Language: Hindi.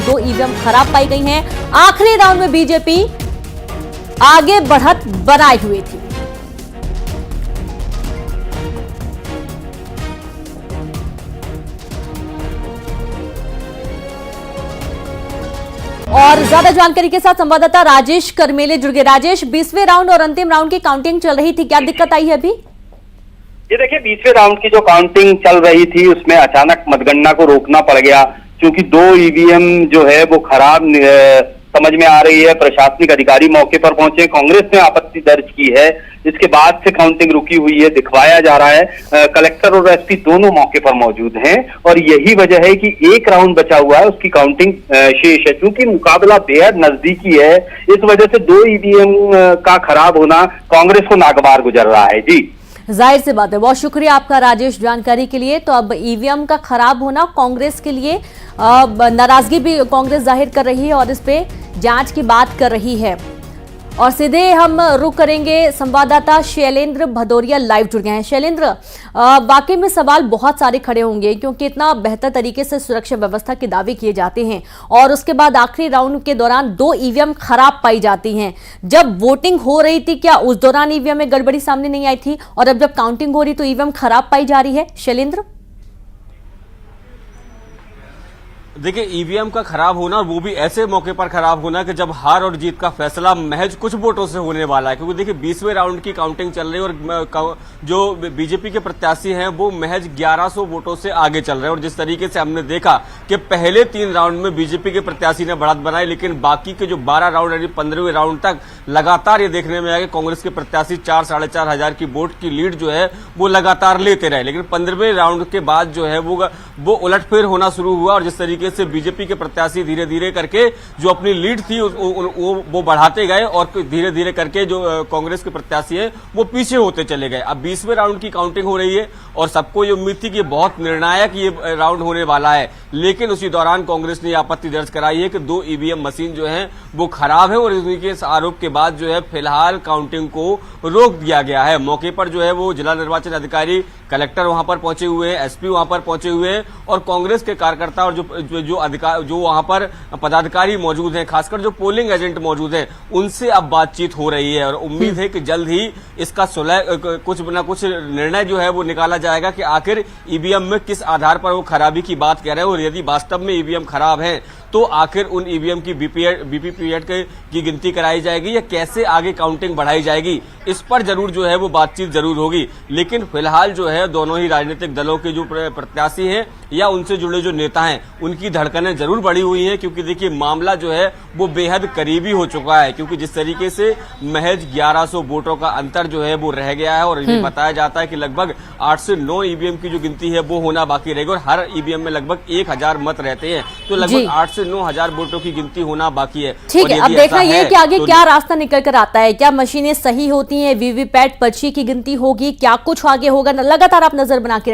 2 ईवीएम खराब पाई गई हैं। आखिरी राउंड में बीजेपी आगे बढ़त बनाए हुए थी। और ज्यादा जानकारी के साथ संवाददाता राजेश करमेले जुड़ गए। राजेश, 20वें राउंड और अंतिम राउंड की काउंटिंग चल रही थी, क्या दिक्कत आई है अभी? ये देखिए, 20वें राउंड की जो काउंटिंग चल रही थी उसमें अचानक मतगणना को रोकना पड़ गया, क्योंकि 2 ईवीएम जो है वो खराब समझ में आ रही है। प्रशासनिक अधिकारी मौके पर पहुंचे, कांग्रेस ने आपत्ति दर्ज की है, इसके बाद से काउंटिंग रुकी हुई है, दिखवाया जा रहा है। कलेक्टर और एसपी दोनों मौके पर मौजूद हैं और यही वजह है कि एक राउंड बचा हुआ है, उसकी काउंटिंग शेष है। क्योंकि मुकाबला बेहद नजदीकी है, इस वजह से 2 ईवीएम का खराब होना कांग्रेस को नागवार गुजर रहा है। जी, जाहिर सी बात है। बहुत शुक्रिया आपका राजेश जानकारी के लिए। तो अब ईवीएम का खराब होना कांग्रेस के लिए नाराजगी भी कांग्रेस जाहिर कर रही है और इस पे जांच की बात कर रही है। और सीधे हम रुक करेंगे, संवाददाता शैलेंद्र भदौरिया लाइव जुड़ गए हैं। शैलेंद्र, वाकई में सवाल बहुत सारे खड़े होंगे, क्योंकि इतना बेहतर तरीके से सुरक्षा व्यवस्था के दावे किए जाते हैं और उसके बाद आखिरी राउंड के दौरान 2 ईवीएम खराब पाई जाती हैं। जब वोटिंग हो रही थी, क्या उस दौरान ईवीएम में गड़बड़ी सामने नहीं आई थी? और अब जब काउंटिंग हो रही तो ईवीएम खराब पाई जा रही है। शैलेंद्र, देखिए, ईवीएम का खराब होना, वो भी ऐसे मौके पर खराब होना कि जब हार और जीत का फैसला महज कुछ वोटों से होने वाला है। क्योंकि देखिए, 20वें राउंड की काउंटिंग चल रही है और जो बीजेपी के प्रत्याशी हैं वो महज 1100 वोटों से आगे चल रहे हैं। और जिस तरीके से हमने देखा कि पहले 3 राउंड में बीजेपी के प्रत्याशी ने बढ़त बनाई, लेकिन बाकी के जो 12 राउंड यानी 15वें राउंड तक लगातार ये देखने में आया कि कांग्रेस के प्रत्याशी 4-4.5 हजार की वोट की लीड जो है वो लगातार लेते रहे। लेकिन 15वें राउंड के बाद जो है वो उलटफेर होना शुरू हुआ और जिस तरीके से बीजेपी के प्रत्याशी धीरे धीरे करके जो अपनी लीड थी वो बढ़ाते गए और धीरे धीरे करके जो कांग्रेस के प्रत्याशी है वो पीछे होते चले गए। अब 20वें राउंड की काउंटिंग हो रही है और सबको ये उम्मीद थी कि बहुत निर्णायक ये राउंड होने वाला है, लेकिन उसी दौरान कांग्रेस ने आपत्ति दर्ज कराई है कि 2 ईवीएम मशीन जो है वो खराब है और इनके इस आरोप के बाद जो है फिलहाल काउंटिंग को रोक दिया गया है। मौके पर जो है वो जिला निर्वाचन अधिकारी, कलेक्टर वहां पर पहुंचे हुए हैं, एसपी वहां पर पहुंचे हुए हैं और कांग्रेस के कार्यकर्ता और जो वहां पर पदाधिकारी मौजूद हैं, खासकर जो पोलिंग एजेंट मौजूद हैं, उनसे अब बातचीत हो रही है और उम्मीद है कि जल्द ही इसका कुछ न कुछ निर्णय जो है वो निकाला जाएगा कि आखिर ईवीएम में किस आधार पर वो खराबी की बात कह रहे हैं और यदि वास्तव में ईवीएम खराब है तो आखिर उन ईवीएम की वीवीपैट की गिनती कराई जाएगी या कैसे आगे काउंटिंग बढ़ाई जाएगी, इस पर जरूर जो है वो बातचीत जरूर होगी। लेकिन फिलहाल जो है दोनों ही राजनीतिक दलों के जो प्रत्याशी हैं या उनसे जुड़े जो नेता हैं उनकी धड़कनें जरूर बढ़ी हुई हैं, क्योंकि देखिए मामला जो है वो बेहद करीबी हो चुका है। क्योंकि जिस तरीके से महज 1100 वोटों का अंतर जो है वो रह गया है और ये बताया जाता है कि लगभग 8 से 9 ईवीएम की जो गिनती है वो होना बाकी रहेगी और हर ईवीएम में लगभग 1000 मत रहते हैं, तो लगभग 8 से 9000 वोटों की गिनती होना बाकी है। ठीक है, अब देखना ये कि आगे क्या रास्ता निकल कर आता है, क्या मशीनें सही होती हैं, वीवीपैट पर्ची की गिनती होगी, क्या कुछ आगे होगा, लगातार आप नजर बना के